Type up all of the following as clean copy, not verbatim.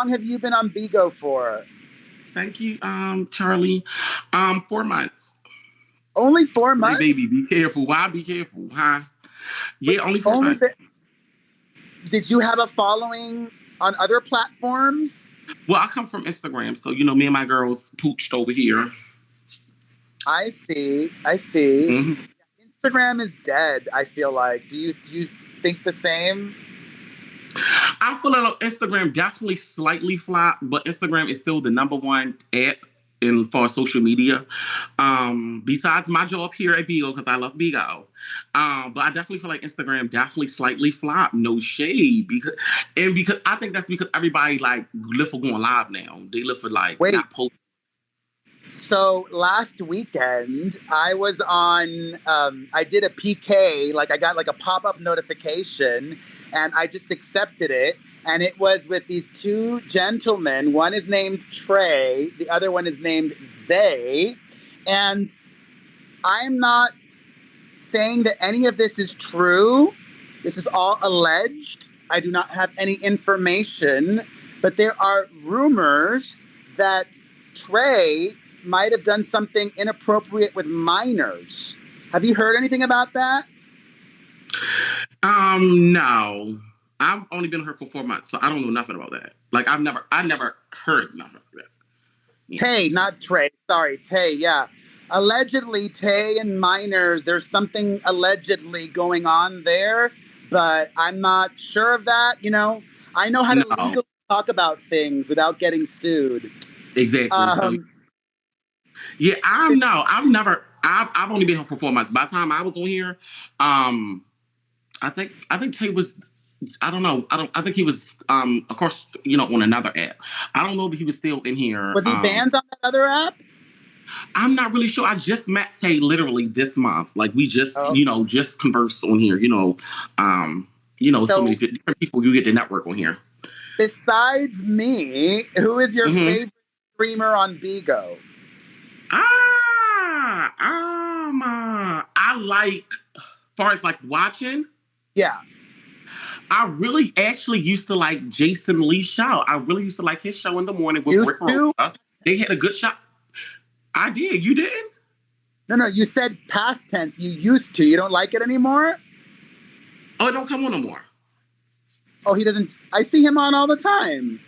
long have you been on Bigo for? Thank you, Charlie. 4 months. Only four Hey, months? baby, be careful. Why be careful, huh? But Yeah, only four only months. did you have a following on other platforms? Well, I come from Instagram, so you know, me and my girls pooched over here. I see. I see. Hmm. Instagram is dead, I feel like. Do you think the same? I feel like Instagram definitely slightly flopped, but Instagram is still the number one app in for social media. Besides my job here at Bigo, because I love Bigo. But I definitely feel like Instagram definitely slightly flopped. No shade. Because I think that's because everybody like live for going live now. They live for like Wait. not post. So last weekend, I was on, I did a PK, like I got like a pop up notification and I just accepted it. And it was with these two gentlemen. One is named Trey, the other one is named Zay. And I'm not saying that any of this is true. This is all alleged. I do not have any information, but there are rumors that Trey might have done something inappropriate with minors. Have you heard anything about that? No. I've only been here for 4 months, so I don't know nothing about that. Like I never heard nothing of that. Yeah. Tay, So. not Trey. Sorry, Tay. Yeah. Allegedly, Tay and minors, there's something allegedly going on there, but I'm not sure of that. You know, I know how to No, legally talk about things without getting sued. exactly. So Um, yeah, I'm no, I've never. I've only been here for 4 months. By the time I was on here, um, I think Tay was. I don't know. I think he was. Of course, you know, on another app. I don't know if he was still in here. was he banned on that other app? I'm not really sure. I just met Tay literally this month. Like we just, Oh, just conversed on here. So many so different people you get to network on here. besides me, who is your Hmm. favorite streamer on Bigo? I like, far as like watching, Yeah, I really actually used to like Jason Lee show. I really used to like his show in the morning with used Rick to. Rosa. They had a good show. I did. You didn't? No, no, you said past tense. You used to. You don't like it anymore? Oh, it don't come on no more. Oh, he doesn't. I see him on all the time.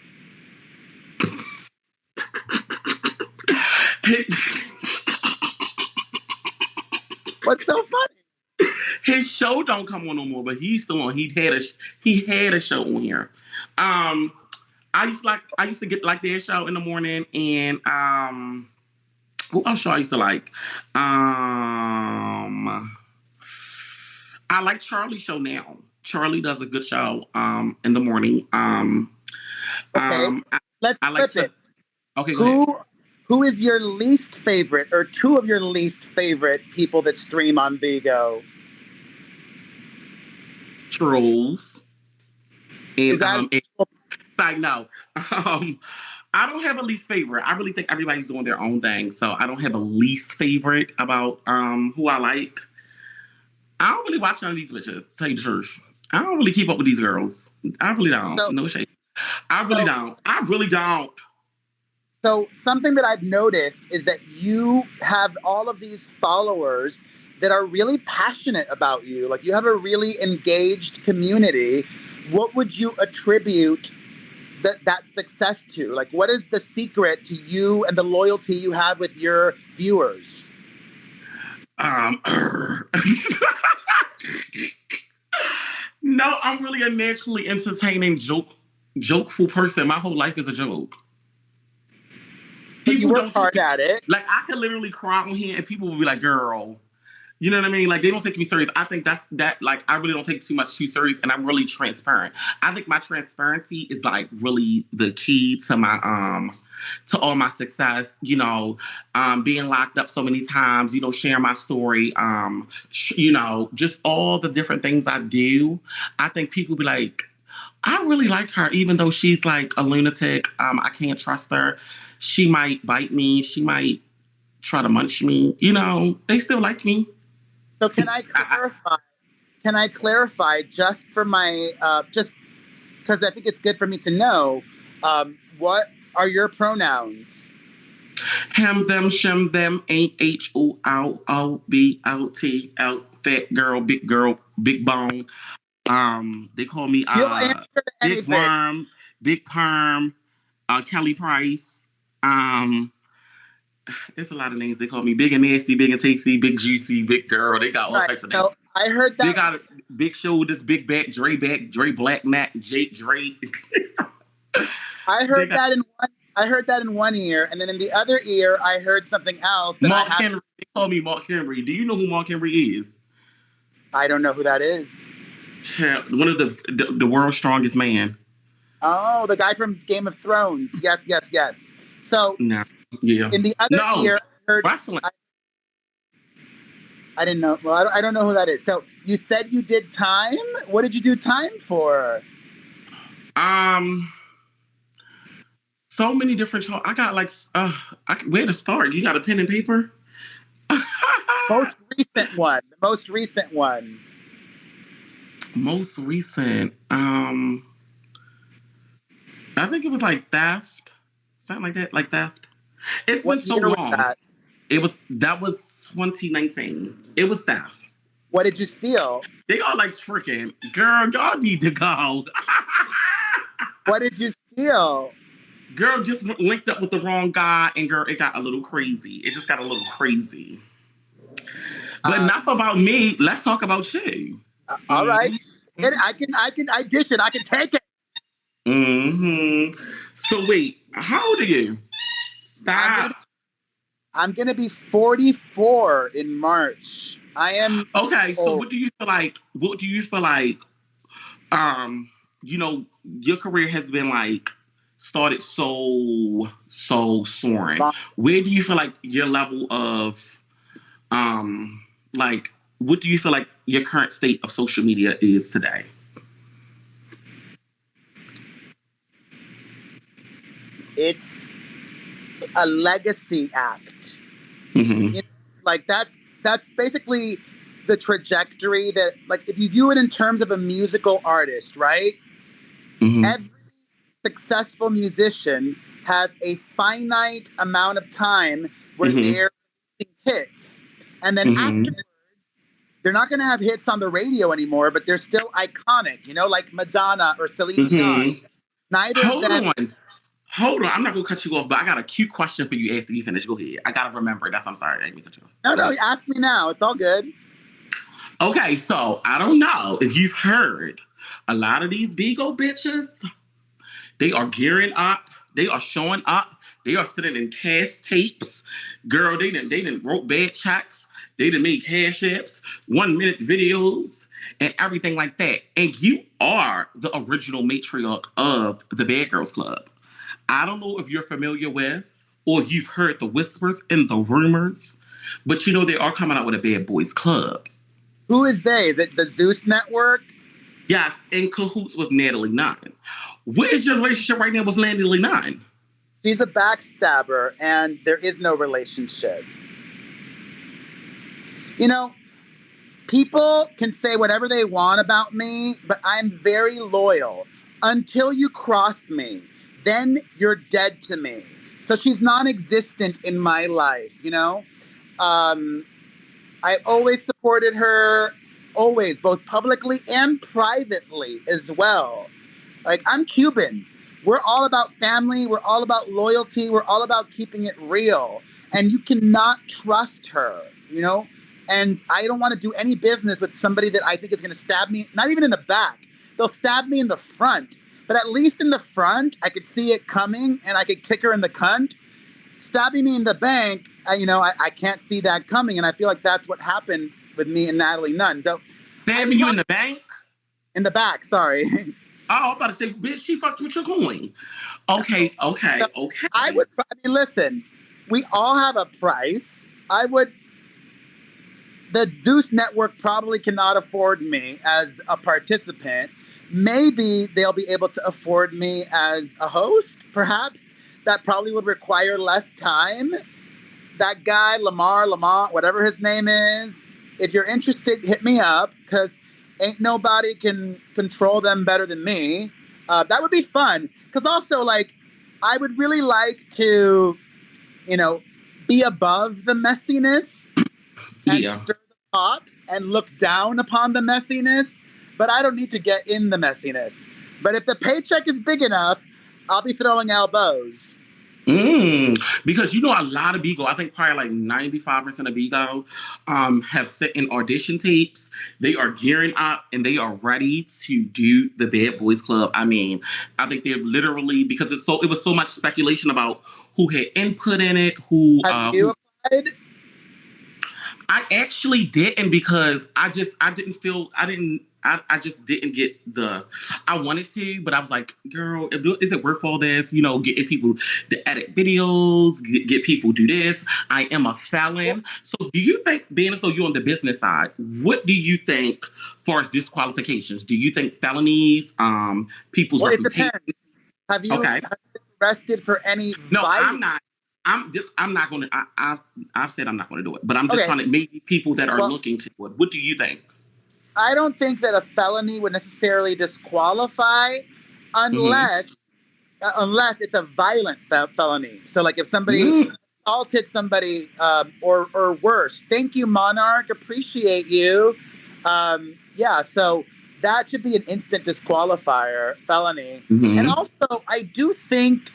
What's so funny? His show don't come on no more, but he's still on. He had a show on here. Um, I used to get like their show in the morning, and who else show I used to like? I like Charlie's show now. Charlie does a good show in the morning. Okay, I, let's I like flip some. it. Okay, go ahead. Who is your least favorite, or two of your least favorite people that stream on Vigo? Trolls Is and that like no. Um, I don't have a least favorite. I really think everybody's doing their own thing, so I don't have a least favorite about who I like. I don't really watch none of these bitches. To tell you the truth, I don't really keep up with these girls. I really don't. so? No shade. I really So, don't. I really don't. so something that I've noticed is that you have all of these followers that are really passionate about you. Like you have a really engaged community. What would you attribute that success to? Like, what is the secret to you and the loyalty you have with your viewers? Um, no, I'm really a naturally entertaining, jokeful person. My whole life is a joke. But you People work don't take hard me at it. like I can literally cry on here, and people will be like, "Girl." You know what I mean? Like they don't take me serious. I think that's that. Like I really don't take too much too serious, and I'm really transparent. I think my transparency is like really the key to my to all my success. Being locked up so many times. Sharing my story. Just all the different things I do. I think people be like, I really like her, even though she's like a lunatic. I can't trust her. She might bite me. She might try to munch me. They still like me. So can I clarify? Can I clarify just for my just because I think it's good for me to know? what are your pronouns? Him, them, shim, them, ain't HOOOBOUT, fat girl, big bone. They call me You'll answer to Big anything. Worm, Big Perm, Kelly Price. It's a lot of names they call me. Big and nasty, big and tasty, big juicy, big girl. They got all types of names. So I heard that. They got big shoulders, big back, Dre black Mac, Jake Dre. I heard that in one ear, and then in the other ear, I heard something else. Mark Henry. They call me Mark Henry. Do you know who Mark Henry is? I don't know who that is. One of the world's strongest man. Oh, the guy from Game of Thrones. Yes. So no, yeah. In the other ear, I heard wrestling. I didn't know. Well, I don't know who that is. So you said you did time. What did you do time for? So many different shows. I got like, where to start? You got a pen and paper? Most recent one. The most recent one. Most recent. I think it was like theft, something like that. Like theft. It's been so long. That was 2019. It was theft. What did you steal? They all like freaking girl. Y'all need to go. What did you steal? Girl just linked up with the wrong guy, and girl, it got a little crazy. It just got a little crazy. But enough about me. Let's talk about you. All right. I dish it. I can take it. Mm-hmm. So wait, how old are you? Stop. I'm gonna be 44 in March. I am. Okay. So what do you feel like? Your career has been like started so soaring. Where do you feel like your level of what do you feel like your current state of social media is today? It's a legacy act. Mm-hmm. Like that's basically the trajectory that, like, if you view it in terms of a musical artist, right? Mm-hmm. Every successful musician has a finite amount of time where they're making hits, and then afterwards they're not going to have hits on the radio anymore, but they're still iconic, like Madonna or Celine Dion. Hold on, I'm not gonna cut you off, but I got a cute question for you after you finish. Go ahead. I gotta remember it. I'm sorry. I didn't mean to cut you off. No, ask me now. It's all good. Okay, so I don't know if you've heard a lot of these Bigo bitches. They are gearing up. They are showing up. They are sitting in cash tapes. Girl, they didn't wrote bad checks. They done made cash apps, 1-minute videos, and everything like that. And you are the original matriarch of the Bad Girls Club. I don't know if you're familiar with or you've heard the whispers and the rumors, but they are coming out with a Bad Boys Club. Who is they? Is it the Zeus Network? Yeah, in cahoots with Natalie Nunn. What is your relationship right now with Natalie Nunn? She's a backstabber, and there is no relationship. People can say whatever they want about me, but I'm very loyal. Until you cross me, then you're dead to me. So she's non-existent in my life, I always supported her, always, both publicly and privately as well. Like, I'm Cuban. We're all about family. We're all about loyalty. We're all about keeping it real. And you cannot trust her, And I don't want to do any business with somebody that I think is going to stab me, not even in the back. They'll stab me in the front. But at least in the front, I could see it coming and I could kick her in the cunt. Stabbing me in the bank, I can't see that coming. And I feel like that's what happened with me and Natalie Nunn. So, stabbing you in the bank? In the back, sorry. Oh, I'm about to say, bitch, she fucked with your coin. Okay. Listen, we all have a price. The Zeus Network probably cannot afford me as a participant. Maybe they'll be able to afford me as a host, perhaps. That probably would require less time. That guy, Lamont, whatever his name is, if you're interested, hit me up, because ain't nobody can control them better than me. That would be fun. Because also, I would really like to, you know, be above the messiness and Yeah. stir the pot and look down upon the messiness, but I don't need to get in the messiness. But if the paycheck is big enough, I'll be throwing elbows. Because a lot of Bigo, I think probably like 95% of Bigo have sent in audition tapes. They are gearing up and they are ready to do the Bad Boys Club. I mean, I think they're literally, because it was so much speculation about who had input in it, Have you applied? I actually didn't, because I just didn't get I wanted to, but I was like, girl, is it worth all this? Getting people to edit videos, get people do this. I am a felon. So do you think, being as though you're on the business side, what do you think far as disqualifications? Do you think felonies, people's Well, it reputation? depends. Have you Okay. been arrested for any No, violence? I'm not. I'm not going to. I've said I'm not going to do it, but I'm just Okay. trying to maybe people that are Well, looking to it. What do you think? I don't think that a felony would necessarily disqualify unless it's a violent felony. So, like if somebody assaulted somebody, or worse. Thank you, Monarch. Appreciate you. Yeah. So that should be an instant disqualifier, felony. And also, I do think,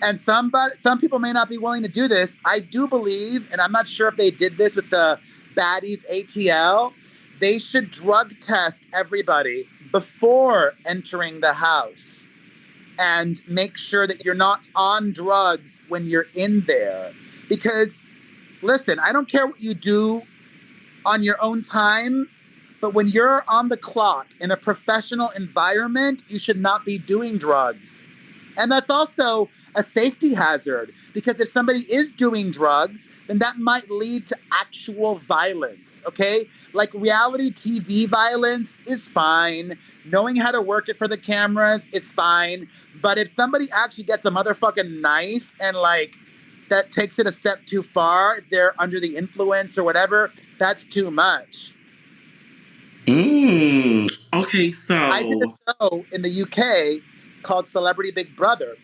and some people may not be willing to do this, I do believe, and I'm not sure if they did this with the Baddies ATL, they should drug test everybody before entering the house and make sure that you're not on drugs when you're in there. Because, listen, I don't care what you do on your own time, but when you're on the clock in a professional environment, you should not be doing drugs. And that's also a safety hazard, because if somebody is doing drugs, then that might lead to actual violence, okay? Like reality TV violence is fine. Knowing how to work it for the cameras is fine. But if somebody actually gets a motherfucking knife and that takes it a step too far, they're under the influence or whatever, that's too much. Okay, so I did a show in the UK called Celebrity Big Brother.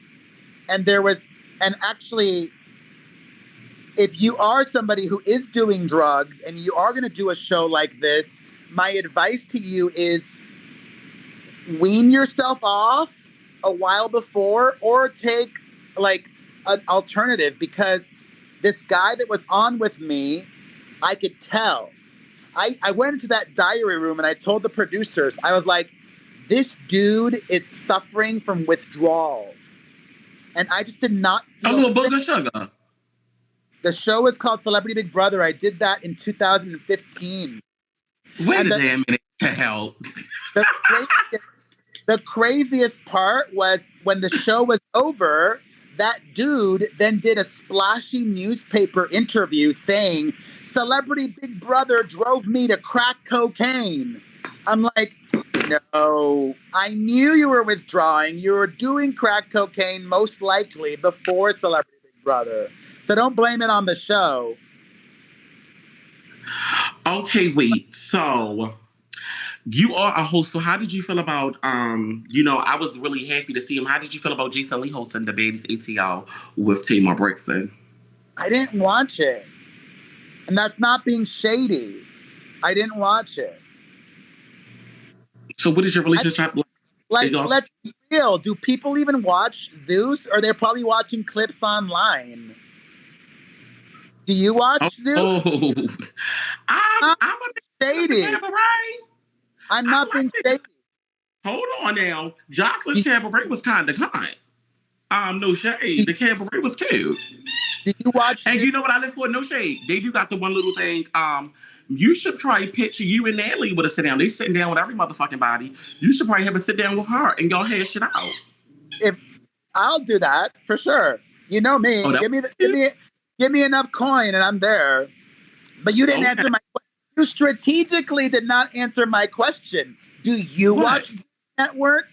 And actually, if you are somebody who is doing drugs and you are going to do a show like this, my advice to you is wean yourself off a while before, or take an alternative, because this guy that was on with me, I could tell. I went into that diary room and I told the producers, I was like, this dude is suffering from withdrawals. And I just did not feel a little booger sugar. The show is called Celebrity Big Brother. I did that in 2015. Wait a damn minute to help. The craziest part was when the show was over, that dude then did a splashy newspaper interview saying, Celebrity Big Brother drove me to crack cocaine. I'm like, no, I knew you were withdrawing. You were doing crack cocaine most likely before Celebrity Big Brother. So don't blame it on the show. Okay, wait. So you are a host. So how did you feel about, I was really happy to see him. How did you feel about Jason Lee hosting the Baddies ATL with Tamar Braxton? I didn't watch it. And that's not being shady. I didn't watch it. So what is your relationship like? Let's be real. Do people even watch Zeus? Or they're probably watching clips online? Do you watch Zeus? Oh, I'm a shady. I'm not being shady. Hold on now. Jocelyn's cabaret was kind of kind. No shade. The cabaret was cute. Did you watch? And you know what I live for? No shade. They do got the one little thing. You should probably picture you and Natalie with a sit down. They sitting down with every motherfucking body. You should probably have a sit down with her and y'all hash it out. If I'll do that for sure. You know me. Give me enough coin and I'm there. But you didn't answer my question. You strategically did not answer my question. Do you watch Network?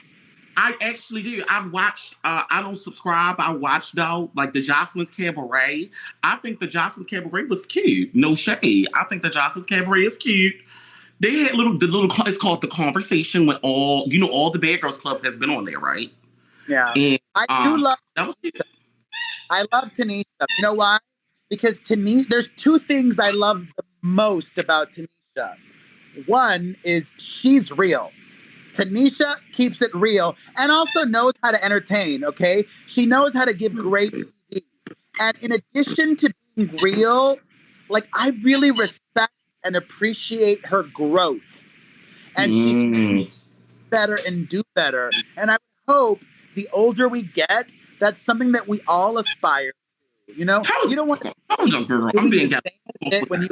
I actually do. I've watched, I don't subscribe. I watched though, like the Jocelyn's Cabaret. I think the Jocelyn's Cabaret was cute. No shade. I think the Jocelyn's Cabaret is cute. They had it's called The Conversation with all the Bad Girls Club has been on there, right? Yeah. And I do love that was it. I love Tanisha. You know why? Because there's two things I love the most about Tanisha. One is she's real. Tanisha keeps it real and also knows how to entertain, okay? She knows how to give great TV. And in addition to being real, like I really respect and appreciate her growth. And she's better and do better. And I would hope the older we get, that's something that we all aspire to. You know, you don't want to Hold girl. I'm doing being the same shit when you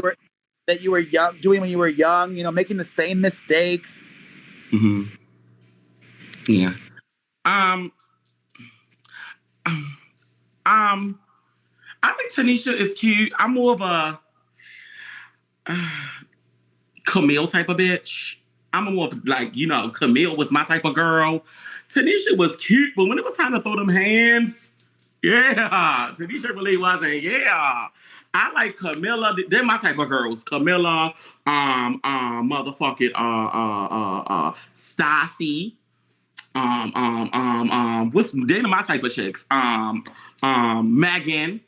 were young, doing when you were young. You know, making the same mistakes. Mm-hmm. Yeah. I think Tanisha is cute. I'm more of a Camille type of bitch. I'm a more of like, Camille was my type of girl. Tanisha was cute, but when it was time to throw them hands, yeah, Tanisha really wasn't. Yeah, I like Camilla. They're my type of girls. Camilla, motherfucking, Stassi, what's they're my type of chicks. Megan.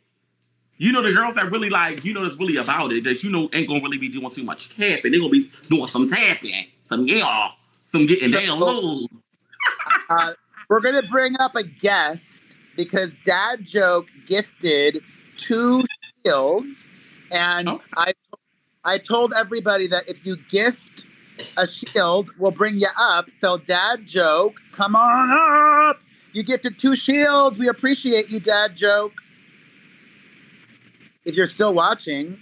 The girls that really like, that's really about it, that ain't gonna really be doing too much capping. They're gonna be doing some tapping, some getting down low. We're gonna bring up a guest because Dad Joke gifted 2 shields, and I told everybody that if you gift a shield, we'll bring you up. So Dad Joke, come on up. You gifted 2 shields. We appreciate you, Dad Joke. If you're still watching.